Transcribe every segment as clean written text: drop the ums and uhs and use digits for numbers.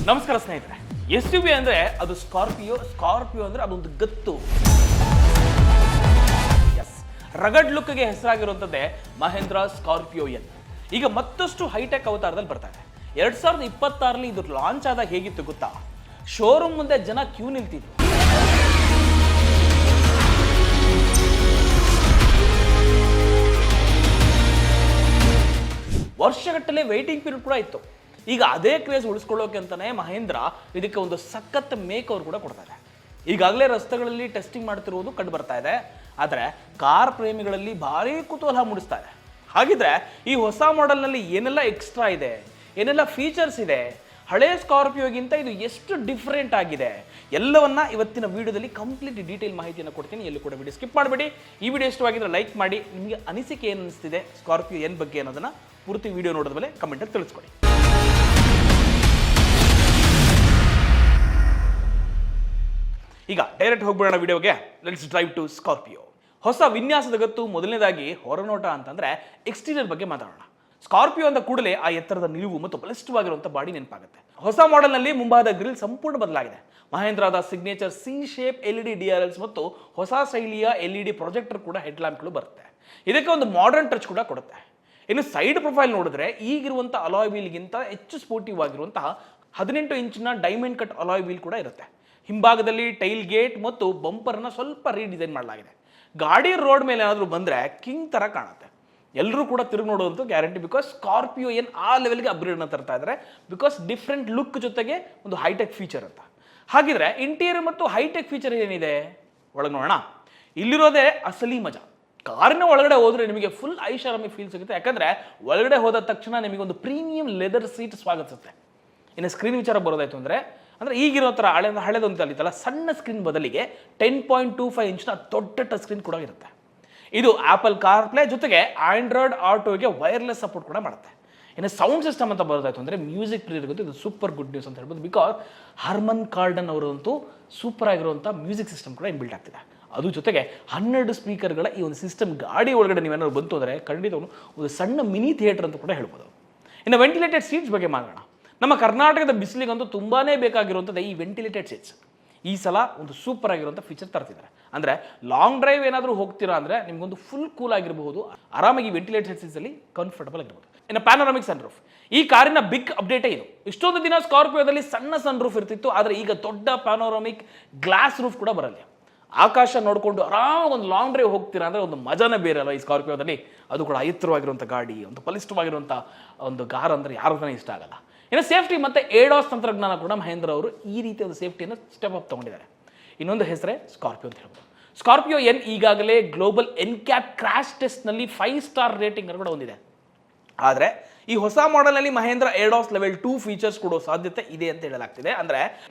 ನಮಸ್ಕಾರ ಸ್ನೇಹಿತರೆ. SUV ಅಂದ್ರೆ ಅದು ಸ್ಕಾರ್ಪಿಯೋ ಅಂದ್ರೆ ಅದೊಂದು ಗತ್ತು. ಎಸ್, ರಗಡ್ ಲುಕ್ಗೆ ಹೆಸರಾಗಿರುವಂಥದ್ದೇ ಮಹೇಂದ್ರ ಸ್ಕಾರ್ಪಿಯೋ ಎನ್. ಈಗ ಮತ್ತಷ್ಟು ಹೈಟೆಕ್ ಅವತಾರದಲ್ಲಿ ಬರ್ತಾ ಇದೆ. 2026ರಲ್ಲಿ ಇದು ಲಾಂಚ್ ಆದಾಗ ಹೇಗಿತ್ತು ಗೊತ್ತಾ? ಶೋರೂಮ್ ಮುಂದೆ ಜನ ಕ್ಯೂ ನಿಲ್ತಿದ್ರು. ವರ್ಷಗಟ್ಟಲೆ ವೇಟಿಂಗ್ ಪೀರಿಯಡ್ ಕೂಡ ಇತ್ತು. ಈಗ ಅದೇ ಕ್ರೇಜ್ ಉಳಿಸ್ಕೊಳ್ಳೋಕೆ ಅಂತಾನೆ ಮಹೇಂದ್ರ ಇದಕ್ಕೆ ಒಂದು ಸಖತ್ ಮೇಕ್ ಓವರ್ ಕೂಡ ಕೊಡ್ತಾರೆ. ಈಗಾಗಲೇ ರಸ್ತೆಗಳಲ್ಲಿ ಟೆಸ್ಟಿಂಗ್ ಮಾಡ್ತಿರುವುದು ಕಂಡು ಬರ್ತಾ ಇದೆ. ಆದರೆ ಕಾರ್ ಪ್ರೇಮಿಗಳಲ್ಲಿ ಭಾರಿ ಕುತೂಹಲ ಮೂಡಿಸ್ತಾ ಇದೆ. ಹಾಗಿದ್ರೆ ಈ ಹೊಸ ಮಾಡೆಲ್ನಲ್ಲಿ ಏನೆಲ್ಲ ಎಕ್ಸ್ಟ್ರಾ ಇದೆ, ಏನೆಲ್ಲ ಫೀಚರ್ಸ್ ಇದೆ, ಹಳೆ ಸ್ಕಾರ್ಪಿಯೋಗಿಂತ ಇದು ಎಷ್ಟು ಡಿಫ್ರೆಂಟ್ ಆಗಿದೆ, ಎಲ್ಲವನ್ನ ಇವತ್ತಿನ ವಿಡಿಯೋದಲ್ಲಿ ಕಂಪ್ಲೀಟ್ ಡೀಟೇಲ್ ಮಾಹಿತಿಯನ್ನು ಕೊಡ್ತೀನಿ. ಎಲ್ಲೂ ಕೂಡ ವಿಡಿಯೋ ಸ್ಕಿಪ್ ಮಾಡಬೇಡಿ. ಈ ವಿಡಿಯೋ ಇಷ್ಟವಾಗಿದ್ರೆ ಲೈಕ್ ಮಾಡಿ. ನಿಮಗೆ ಅನಿಸಿಕೆ ಏನು ಅನಿಸ್ತಿದೆ ಸ್ಕಾರ್ಪಿಯೋ ಎನ್ ಬಗ್ಗೆ ಅನ್ನೋದನ್ನ ಪೂರ್ತಿ ವಿಡಿಯೋ ನೋಡಿದ ಮೇಲೆ ಕಮೆಂಟಲ್ಲಿ ತಿಳಿಸ್ಕೊಡಿ. ಈಗ ಡೈರೆಕ್ಟ್ ಹೋಗ್ಬಿಡೋಣ ವಿಡಿಯೋಗೆ. Let's drive to Scorpio. ಹೊಸ ವಿನ್ಯಾಸದ ಗತ್ತು. ಮೊದಲನೇದಾಗಿ ಹೊರನೋಟ ಅಂತಂದ್ರೆ ಎಕ್ಸ್ಟೀರಿಯರ್ ಬಗ್ಗೆ ಮಾತಾಡೋಣ. ಸ್ಕಾರ್ಪಿಯೋ ಅಂದ ಕೂಡಲೇ ಆ ಎತ್ತರದ ನಿಲುವು ಮತ್ತು ಬಲಿಷ್ಠವಾಗಿರುವಂಥ ಬಾಡಿ ನೆನಪಾಗುತ್ತೆ. ಹೊಸ ಮಾಡೆಲ್ನಲ್ಲಿ ಮುಂಭಾಗದ ಗ್ರಿಲ್ ಸಂಪೂರ್ಣ ಬದಲಾಗಿದೆ. ಮಹೇಂದ್ರದ signature C shape LED DRLs ಮತ್ತು ಹೊಸ ಶೈಲಿಯ LED ಪ್ರೊಜೆಕ್ಟರ್ ಕೂಡ ಹೆಡ್ ಲ್ಯಾಂಪ್ಗಳು ಬರುತ್ತೆ. ಇದಕ್ಕೆ ಒಂದು ಮಾಡರ್ನ್ ಟಚ್ ಕೂಡ ಕೊಡುತ್ತೆ. ಇನ್ನು ಸೈಡ್ ಪ್ರೊಫೈಲ್ ನೋಡಿದ್ರೆ ಈಗಿರುವಂಥ ಅಲಾಯ್ ವೀಲ್ಗಿಂತ ಹೆಚ್ಚು ಸ್ಪೋರ್ಟಿವ್ ಆಗಿರುವಂತಹ 18 ಇಂಚಿನ ಡೈಮಂಡ್ ಕಟ್ ಅಲಾಯ್ ವೀಲ್ ಕೂಡ ಇರುತ್ತೆ. ಹಿಂಭಾಗದಲ್ಲಿ ಟೈಲ್ ಗೇಟ್ ಮತ್ತು ಬಂಪರ್ನ ಸ್ವಲ್ಪ ರೀಡಿಸೈನ್ ಮಾಡಲಾಗಿದೆ. ಗಾಡಿ ರೋಡ್ ಮೇಲೆ ಏನಾದರೂ ಬಂದರೆ ಕಿಂಗ್ ಥರ ಕಾಣುತ್ತೆ. ಎಲ್ಲರೂ ಕೂಡ ತಿರುಗಿ ನೋಡುವಂಥ ಗ್ಯಾರಂಟಿ. ಬಿಕಾಸ್ ಸ್ಕಾರ್ಪಿಯೋ ಏನು ಆ ಲೆವೆಲ್ಗೆ ಅಪ್ಗ್ರೇಡ್ನ ತರ್ತಾ ಇದ್ದಾರೆ. ಬಿಕಾಸ್ ಡಿಫ್ರೆಂಟ್ ಲುಕ್ ಜೊತೆಗೆ ಒಂದು ಹೈಟೆಕ್ ಫೀಚರ್ ಅಂತ. ಹಾಗಿದ್ರೆ ಇಂಟೀರಿಯರ್ ಮತ್ತು ಹೈಟೆಕ್ ಫೀಚರ್ ಏನಿದೆ ಒಳಗೆ ನೋಡೋಣ. ಇಲ್ಲಿರೋದೇ ಅಸಲಿ ಮಜಾ. ಕಾರಿನ ಒಳಗಡೆ ಹೋದ್ರೆ ನಿಮಗೆ ಫುಲ್ ಐಷಾರಾಮಿ ಫೀಲ್ ಸಿಗುತ್ತೆ. ಯಾಕಂದ್ರೆ ಒಳಗಡೆ ಹೋದ ತಕ್ಷಣ ನಿಮಗೆ ಒಂದು ಪ್ರೀಮಿಯಂ ಲೆದರ್ ಸೀಟ್ ಸ್ವಾಗತಿಸುತ್ತೆ. ಇನ್ನು ಸ್ಕ್ರೀನ್ ವಿಚಾರ ಬರೋದಾಯ್ತು ಅಂದ್ರೆ ಈಗಿರೋ ಥರ ಹಳೆದೊಂದು ಅಲ್ಲಿತ್ತಲ್ಲ ಸಣ್ಣ ಸ್ಕ್ರೀನ್ ಬದಲಿಗೆ 10.25 ಇಂಚ್ನ ದೊಡ್ಡ ಟಚ್ ಸ್ಕ್ರೀನ್ ಕೂಡ ಇರುತ್ತೆ. ಇದು ಆಪಲ್ ಕಾರ್ ಪ್ಲೇ ಜೊತೆಗೆ ಆಂಡ್ರಾಯ್ಡ್ ಆಟೋಗೆ ವೈರ್ಲೆಸ್ ಸಪೋರ್ಟ್ ಕೂಡ ಮಾಡುತ್ತೆ. ಇನ್ನು ಸೌಂಡ್ ಸಿಸ್ಟಮ್ ಅಂತ ಬರೋದಾಯ್ತು ಅಂದರೆ ಮ್ಯೂಸಿಕ್ ಪ್ಲೇಯರ್ಗಂತೂ ಇದು ಸೂಪರ್ ಗುಡ್ ನ್ಯೂಸ್ ಅಂತ ಹೇಳ್ಬೋದು. ಬಿಕಾಸ್ ಹರ್ಮನ್ ಕಾರ್ಡನ್ ಅವರಂತೂ ಸೂಪರ್ ಆಗಿರುವಂಥ ಮ್ಯೂಸಿಕ್ ಸಿಸ್ಟಮ್ ಕೂಡ ಇನ್ಬಿಲ್ಟ್ ಆಗ್ತಿದೆ. ಅದು ಜೊತೆಗೆ 12 ಸ್ಪೀಕರ್ಗಳ ಈ ಒಂದು ಸಿಸ್ಟಮ್ ಗಾಡಿ ಒಳಗಡೆ ನೀವೇನಾದ್ರು ಬಂತು ಅಂದರೆ ಖಂಡಿತ ಒಂದು ಸಣ್ಣ ಮಿನಿ ಥಿಯೇಟರ್ ಅಂತ ಕೂಡ ಹೇಳ್ಬೋದು. ಇನ್ನು ವೆಂಟಿಲೇಟೆಡ್ ಸೀಟ್ಸ್ ಬಗ್ಗೆ ಮಾತಾಡೋಣ. ನಮ್ಮ ಕರ್ನಾಟಕದ ಬಿಸಿಲಿಗಂತೂ ತುಂಬಾ ಬೇಕಾಗಿರುವಂಥದ್ದು ಈ ವೆಂಟಿಲೇಟೆಡ್ ಸೀಟ್ಸ್. ಈ ಸಲ ಒಂದು ಸೂಪರ್ ಆಗಿರುವಂಥ ಫೀಚರ್ ತರ್ತಿದ್ದಾರೆ. ಅಂದರೆ ಲಾಂಗ್ ಡ್ರೈವ್ ಏನಾದರೂ ಹೋಗ್ತೀರಾ ಅಂದರೆ ನಿಮಗೊಂದು ಫುಲ್ ಕೂಲ್ ಆಗಿರಬಹುದು, ಆರಾಮಾಗಿ ವೆಂಟಿಲೇಟೆಡ್ ಸೀಟ್ಸಲ್ಲಿ ಕಂಫರ್ಟಬಲ್ ಆಗಿರ್ಬೋದು. ಇನ್ನು ಪ್ಯಾನೋರಾಮಿಕ್ ಸನ್ ರೂಫ್ ಈ ಕಾರಿನ ಬಿಗ್ ಅಪ್ಡೇಟೇ ಇದು. ಇಷ್ಟೊಂದು ದಿನ ಸ್ಕಾರ್ಪಿಯೋದಲ್ಲಿ ಸಣ್ಣ ಸನ್ ರೂಫ್ ಇರ್ತಿತ್ತು, ಆದರೆ ಈಗ ದೊಡ್ಡ ಪ್ಯಾನೋರಾಮಿಕ್ ಗ್ಲಾಸ್ ರೂಫ್ ಕೂಡ ಬರಲ್ಲ. ಆಕಾಶ ನೋಡಿಕೊಂಡು ಆರಾಮಾಗಿ ಒಂದು ಲಾಂಗ್ ಡ್ರೈವ್ ಹೋಗ್ತೀರಾ ಅಂದರೆ ಒಂದು ಮಜಾನೇ ಬೇರೆ ಅಲ್ಲ ಈ ಸ್ಕಾರ್ಪಿಯೋದಲ್ಲಿ. ಅದು ಕೂಡ ಎತ್ತರವಾಗಿರುವಂಥ ಗಾಡಿ, ಒಂದು ಬಲಿಷ್ಠವಾಗಿರುವಂಥ ಒಂದು ಕಾರ್ ಅಂದರೆ ಯಾರಿಗೂ ಇಷ್ಟ ಆಗಲ್ಲ. ಇನ್ನು ಸೇಫ್ಟಿ ಮತ್ತು ADAS ತಂತ್ರಜ್ಞಾನ ಕೂಡ ಮಹೇಂದ್ರ ಅವರು ಈ ರೀತಿಯ ಒಂದು ಸೇಫ್ಟಿಯನ್ನು ಸ್ಟೆಪ್ ಅಪ್ ತಗೊಂಡಿದ್ದಾರೆ. ಇನ್ನೊಂದು ಹೆಸರೇ ಸ್ಕಾರ್ಪಿಯೋ ಅಂತ ಹೇಳ್ಬೋದು. ಸ್ಕಾರ್ಪಿಯೋ ಎನ್ ಈಗಾಗಲೇ ಗ್ಲೋಬಲ್ ಎನ್ಕ್ಯಾಪ್ ಕ್ರ್ಯಾಶ್ ಟೆಸ್ಟ್ನಲ್ಲಿ 5 ಸ್ಟಾರ್ ರೇಟಿಂಗ್ ಕೂಡ ಹೊಂದಿದೆ. ಆದರೆ ಈ ಹೊಸ ಮಾಡೆಲ್ನಲ್ಲಿ ಮಹೇಂದ್ರ ADAS ಲೆವೆಲ್ 2 ಫೀಚರ್ಸ್ ಕೊಡೋ ಸಾಧ್ಯತೆ ಇದೆ ಅಂತ ಹೇಳಲಾಗ್ತಿದೆ. ಅಂದರೆ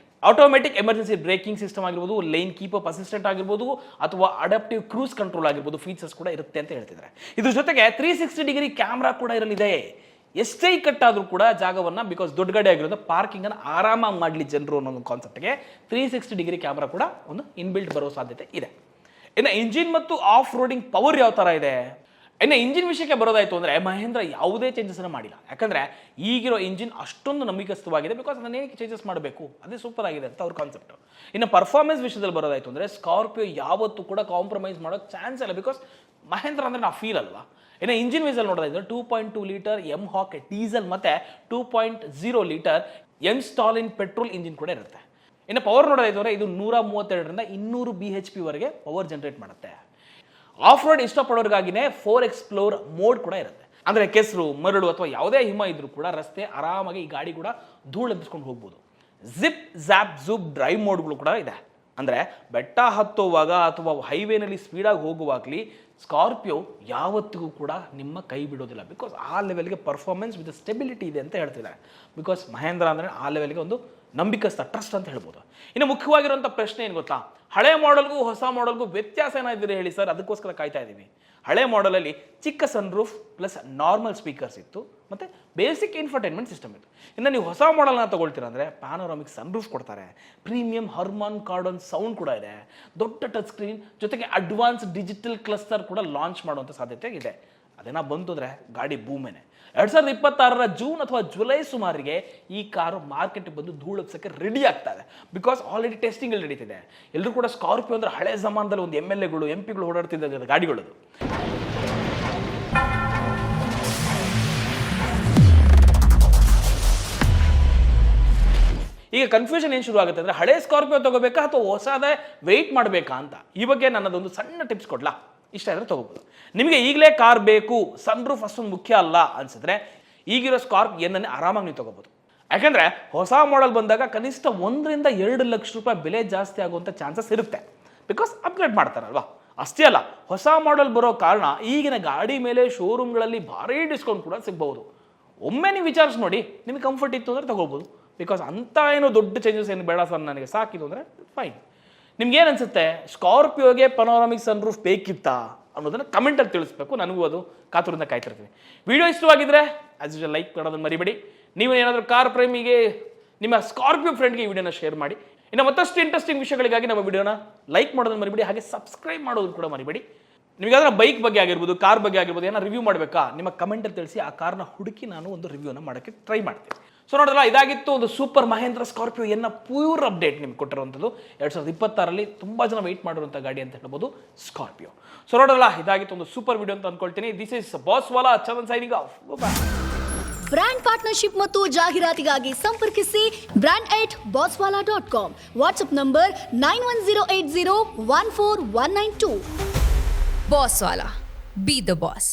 ಆಟೋಮೆಟಿಕ್ ಎಮರ್ಜೆನ್ಸಿ ಬ್ರೇಕಿಂಗ್ ಸಿಸ್ಟಮ್ ಆಗಿರ್ಬೋದು, ಲೈನ್ ಕೀಪಪ್ ಅಸಿಸ್ಟೆಂಟ್ ಆಗಿರ್ಬೋದು, ಅಥವಾ ಅಡಾಪ್ಟಿವ್ ಕ್ರೂಸ್ ಕಂಟ್ರೋಲ್ ಆಗಿರ್ಬೋದು ಫೀಚರ್ಸ್ ಕೂಡ ಇರುತ್ತೆ ಅಂತ ಹೇಳ್ತಿದ್ದಾರೆ. ಇದ್ರ ಜೊತೆಗೆ 360 ಡಿಗ್ರಿ ಕ್ಯಾಮ್ರಾ ಕೂಡ ಇರಲಿದೆ. ಎಷ್ಟೇ ಕಟ್ಟಾದರೂ ಕೂಡ ಜಾಗವನ್ನು, ಬಿಕಾಸ್ ದೊಡ್ಡ ಗಾಡಿ ಆಗಿರೋದು ಪಾರ್ಕಿಂಗನ್ನು ಆರಾಮಾಗಿ ಮಾಡಲಿ ಜನರು ಅನ್ನೋ ಒಂದು ಕಾನ್ಸೆಪ್ಟ್ಗೆ 360 ಡಿಗ್ರಿ ಕ್ಯಾಮ್ರಾ ಕೂಡ ಒಂದು ಇನ್ಬಿಲ್ಟ್ ಬರೋ ಸಾಧ್ಯತೆ ಇದೆ. ಇನ್ನು ಇಂಜಿನ್ ಮತ್ತು ಆಫ್ ರೋಡಿಂಗ್ ಪವರ್ ಯಾವ ಥರ ಇದೆ? ಇನ್ನು ಇಂಜಿನ್ ವಿಷಯಕ್ಕೆ ಬರೋದಾಯಿತು ಅಂದರೆ ಮಹೇಂದ್ರ ಯಾವುದೇ ಚೇಂಜಸ್ನ ಮಾಡಿಲ್ಲ. ಯಾಕಂದರೆ ಈಗಿರೋ ಇಂಜಿನ್ ಅಷ್ಟೊಂದು ನಂಬಿಕಸ್ಥವಾಗಿದೆ. ಬಿಕಾಸ್ ಅದನ್ನ ಏನಕ್ಕೆ ಚೇಂಜಸ್ ಮಾಡಬೇಕು, ಅದೇ ಸೂಪರ್ ಆಗಿದೆ ಅಂತ ಅವ್ರ ಕಾನ್ಸೆಪ್ಟ್. ಇನ್ನು ಪರ್ಫಾರ್ಮೆನ್ಸ್ ವಿಷಯದಲ್ಲಿ ಬರೋದಾಯಿತು ಅಂದರೆ ಸ್ಕಾರ್ಪಿಯೋ ಯಾವತ್ತೂ ಕೂಡ ಕಾಂಪ್ರಮೈಸ್ ಮಾಡೋಕ್ಕೆ ಚಾನ್ಸ್ ಇಲ್ಲ. ಬಿಕಾಸ್ ಮಹೇಂದ್ರ ಅಂದರೆ ನಾವು ಫೀಲ್ ಅಲ್ವಾ. ಇನ್ನು ಇಂಜಿನ್ ವೈಸಲ್ಲಿ ನೋಡೋದಾಯಿತು 2.2 ಲೀಟರ್ M-HOC ಡೀಸೆಲ್ ಮತ್ತು 2.0 ಲೀಟರ್ M-Stalin ಪೆಟ್ರೋಲ್ ಇಂಜಿನ್ ಕೂಡ ಇರುತ್ತೆ. ಇನ್ನು ಪವರ್ ನೋಡೋದಾಯ್ತು ಅಂದರೆ ಇದು 132ರಿಂದ 200 BHP ವರೆಗೆ ಪವರ್ ಜನರೇಟ್ ಮಾಡುತ್ತೆ. ಆಫ್ ರೋಡ್ ಇಷ್ಟಪಡೋರಿಗಾಗಿನೇ 4 ಎಕ್ಸ್ಪ್ಲೋರ್ ಮೋಡ್ ಕೂಡ ಇರುತ್ತೆ. ಅಂದರೆ ಕೆಸರು, ಮರಳು ಅಥವಾ ಯಾವುದೇ ಹಿಮ ಇದ್ರೂ ಕೂಡ ರಸ್ತೆ ಆರಾಮಾಗಿ ಈ ಗಾಡಿ ಕೂಡ ಧೂಳು ಎಬ್ಬಿಸ್ಕೊಂಡು ಹೋಗ್ಬೋದು. ಜಿಪ್ ಝ್ಯಾಪ್ ಝೂಪ್ ಡ್ರೈವ್ ಮೋಡ್ಗಳು ಕೂಡ ಇದೆ. ಅಂದರೆ ಬೆಟ್ಟ ಹತ್ತುವಾಗ ಅಥವಾ ಹೈವೇನಲ್ಲಿ ಸ್ಪೀಡಾಗಿ ಹೋಗುವಾಗಲಿ ಸ್ಕಾರ್ಪಿಯೋ ಯಾವತ್ತಿಗೂ ಕೂಡ ನಿಮ್ಮ ಕೈ ಬಿಡೋದಿಲ್ಲ. ಬಿಕಾಸ್ ಆ ಲೆವೆಲ್ಗೆ ಪರ್ಫಾರ್ಮೆನ್ಸ್ ವಿತ್ ಸ್ಟೆಬಿಲಿಟಿ ಇದೆ ಅಂತ ಹೇಳ್ತಿದ್ದಾರೆ. ಬಿಕಾಸ್ ಮಹೇಂದ್ರ ಅಂದರೆ ಆ ಲೆವೆಲ್ಗೆ ಒಂದು ನಂಬಿಕಸ್ಥ ಟ್ರಸ್ಟ್ ಅಂತ ಹೇಳ್ಬೋದು. ಇನ್ನು ಮುಖ್ಯವಾಗಿರುವಂಥ ಪ್ರಶ್ನೆ ಏನು ಗೊತ್ತಾ? ಹಳೆ ಮಾಡೆಲ್ಗೂ ಹೊಸ ಮಾಡೆಲ್ಗೂ ವ್ಯತ್ಯಾಸ ಏನಾಗಿದೆ ಹೇಳಿ ಸರ್, ಅದಕ್ಕೋಸ್ಕರ ಕಾಯ್ತಾ ಇದ್ದೀವಿ. ಹಳೆ ಮಾಡೆಲಲ್ಲಿ ಚಿಕ್ಕ sun roof plus normal speakers ಇತ್ತು ಮತ್ತು ಬೇಸಿಕ್ ಇನ್ಫರ್ಟೈನ್ಮೆಂಟ್ ಸಿಸ್ಟಮ್ ಇತ್ತು. ಇನ್ನು ನೀವು ಹೊಸ ಮಾಡೆಲ್ನ ತಗೊಳ್ತೀರ ಅಂದರೆ ಪ್ಯಾನೋರಾಮಿಕ್ ಸನ್ ರೂಫ್ ಕೊಡ್ತಾರೆ, ಪ್ರೀಮಿಯಂ ಹರ್ಮನ್ ಕಾರ್ಡನ್ ಸೌಂಡ್ ಕೂಡ ಇದೆ, ದೊಡ್ಡ ಟಚ್ ಸ್ಕ್ರೀನ್ ಜೊತೆಗೆ ಅಡ್ವಾನ್ಸ್ ಡಿಜಿಟಲ್ ಕ್ಲಸ್ಟರ್ ಕೂಡ ಲಾಂಚ್ ಮಾಡುವಂಥ ಸಾಧ್ಯತೆ ಇದೆ. ಅದೇನೋ ಬಂತು ಅಂದರೆ ಗಾಡಿ ಬೂಮೇನೆ. 2026 ಜೂನ್ ಅಥವಾ ಜುಲೈ ಸುಮಾರಿಗೆ ಈ ಕಾರು ಮಾರ್ಕೆಟ್ಗೆ ಬಂದು ಧೂಳಪ್ಸಕ್ಕೆ ರೆಡಿ ಆಗ್ತಾ ಇದೆ. ಬಿಕಾಸ್ ಆಲ್ರೆಡಿ ಟೆಸ್ಟಿಂಗ್ ಅಲ್ಲಿ ನಡೀತಿದೆ. ಎಲ್ಲರೂ ಕೂಡ ಸ್ಕಾರ್ಪಿಯೋ ಅಂದ್ರೆ ಹಳೆ ಜಮಾನದಲ್ಲಿ ಒಂದು MLAಗಳು MP ಗಳು ಓಡಾಡ್ತಿದ್ದ ಗಾಡಿಗಳದು. ಈಗ ಕನ್ಫ್ಯೂಷನ್ ಏನು ಶುರು ಆಗುತ್ತೆ ಅಂದರೆ ಹಳೆ ಸ್ಕಾರ್ಪಿಯೋ ತಗೋಬೇಕಾ ಅಥವಾ ಹೊಸದೇ ವೆಯ್ಟ್ ಮಾಡಬೇಕಾ ಅಂತ. ಈ ಬಗ್ಗೆ ನನ್ನದೊಂದು ಸಣ್ಣ ಟಿಪ್ಸ್ ಕೊಡ್ಲಾ? ಇಷ್ಟ ಆದರೆ ತಗೋಬೋದು. ನಿಮಗೆ ಈಗಲೇ ಕಾರ್ ಬೇಕು, ಸನ್ ರೂಫ್ ಅಷ್ಟೊಂದು ಮುಖ್ಯ ಅಲ್ಲ ಅನ್ಸಿದ್ರೆ ಈಗಿರೋ ಸ್ಕಾರ್ಪ್ ಏನನ್ನೇ ಆರಾಮಾಗಿ ನೀವು ತಗೋಬೋದು. ಯಾಕಂದರೆ ಹೊಸ ಮಾಡೆಲ್ ಬಂದಾಗ ಕನಿಷ್ಠ 1 ರಿಂದ 2 ಲಕ್ಷ ರೂಪಾಯಿ ಬೆಲೆ ಜಾಸ್ತಿ ಆಗುವಂಥ ಚಾನ್ಸಸ್ ಇರುತ್ತೆ. ಬಿಕಾಸ್ ಅಪ್ಗ್ರೇಡ್ ಮಾಡ್ತಾರಲ್ವಾ. ಅಷ್ಟೇ ಅಲ್ಲ, ಹೊಸ ಮಾಡೆಲ್ ಬರೋ ಕಾರಣ ಈಗಿನ ಗಾಡಿ ಮೇಲೆ ಶೋರೂಮ್ಗಳಲ್ಲಿ ಭಾರಿ ಡಿಸ್ಕೌಂಟ್ ಕೂಡ ಸಿಗ್ಬಹುದು. ಒಮ್ಮೆ ನೀವು ವಿಚಾರಿಸಿ ನೋಡಿ, ನಿಮಗೆ ಕಂಫರ್ಟ್ ಇತ್ತು ಅಂದರೆ ತಗೋಬೋದು. ಬಿಕಾಸ್ ಅಂಥ ಏನು ದೊಡ್ಡ ಚೇಂಜಸ್ ಏನು ಬೇಡ ಸರ್, ನನಗೆ ಸಾಕಿದು ಅಂದರೆ ಫೈನ್. ನಿಮ್ಗೆ ಏನು ಅನ್ಸುತ್ತೆ, ಸ್ಕಾರ್ಪಿಯೋಗೆ ಪನೋರಾಮಿಕ್ ಸನ್ ರೂಫ್ ಬೇಕಿತ್ತಾ ಅನ್ನೋದನ್ನು ಕಮೆಂಟಲ್ಲಿ ತಿಳಿಸ್ಬೇಕು. ನನಗೂ ಅದು ಕಾತುರದಿಂದ ಕಾಯ್ತಿರ್ತೀನಿ. ವಿಡಿಯೋ ಇಷ್ಟವಾಗಿದ್ದರೆ ಆಸ್ ಯೂಶುವಲ್ ಲೈಕ್ ಮಾಡೋದನ್ನು ಮರಿಬೇಡಿ. ನೀವು ಏನಾದರೂ ಕಾರ್ ಪ್ರೇಮಿಗೆ, ನಿಮ್ಮ ಸ್ಕಾರ್ಪಿಯೋ ಫ್ರೆಂಡ್ಗೆ ಈ ವಿಡಿಯೋನ ಶೇರ್ ಮಾಡಿ. ಇನ್ನು ಮತ್ತಷ್ಟು ಇಂಟ್ರೆಸ್ಟಿಂಗ್ ವಿಷಯಗಳಿಗಾಗಿ ನಮ್ಮ ವಿಡಿಯೋನ ಲೈಕ್ ಮಾಡೋದನ್ನು ಮರಿಬೇಡಿ, ಹಾಗೆ ಸಬ್ಸ್ಕ್ರೈಬ್ ಮಾಡೋದು ಕೂಡ ಮರಿಬೇಡಿ. ನಿಮಗಾದ್ರೆ ಬೈಕ್ ಬಗ್ಗೆ ಆಗಿರ್ಬೋದು, ಕಾರ್ ಬಗ್ಗೆ ಆಗಿರ್ಬೋದು, ಏನೋ ರಿವ್ಯೂ ಮಾಡಬೇಕಾ ನಿಮ್ಮ ಕಮೆಂಟಲ್ಲಿ ತಿಳಿಸಿ. ಆ ಕಾರ್ನ ಹುಡುಕಿ ನಾನು ಒಂದು ರಿವ್ಯೂನ ಮಾಡೋಕ್ಕೆ ಟ್ರೈ ಮಾಡ್ತೀನಿ. ಸೊ ನೋಡಿದ್ರಲ್ಲ, ಇದಾಗಿತ್ತು ಒಂದು super Mahindra Scorpio pure update ನಿಮ್ಗೆ ಕೊಟ್ಟಿರುವಂಥದ್ದು. 2026 ತುಂಬ ಜನ ವೆಯ್ಟ್ ಮಾಡಿರುವಂಥ ಗಾಡಿ ಅಂತ ಹೇಳ್ಬೋದು ಸ್ಕಾರ್ಪಿಯೋ. ಸೊ ನೋಡಿದ್ರಲ್ಲ, ಇದಾಗಿತ್ತು ಒಂದು ಸೂಪರ್ ವಿಡಿಯೋ ಅಂತ ಅಂದ್ಕೊಳ್ತೀನಿ. This is boss Vala, Chandan signing off. Brand partnership ಮತ್ತು ಜಾಹೀರಾತಿಗಾಗಿ ಸಂಪರ್ಕಿಸಿ brand8bosswala.com. WhatsApp number 9108014192. Bosswala. Be the boss.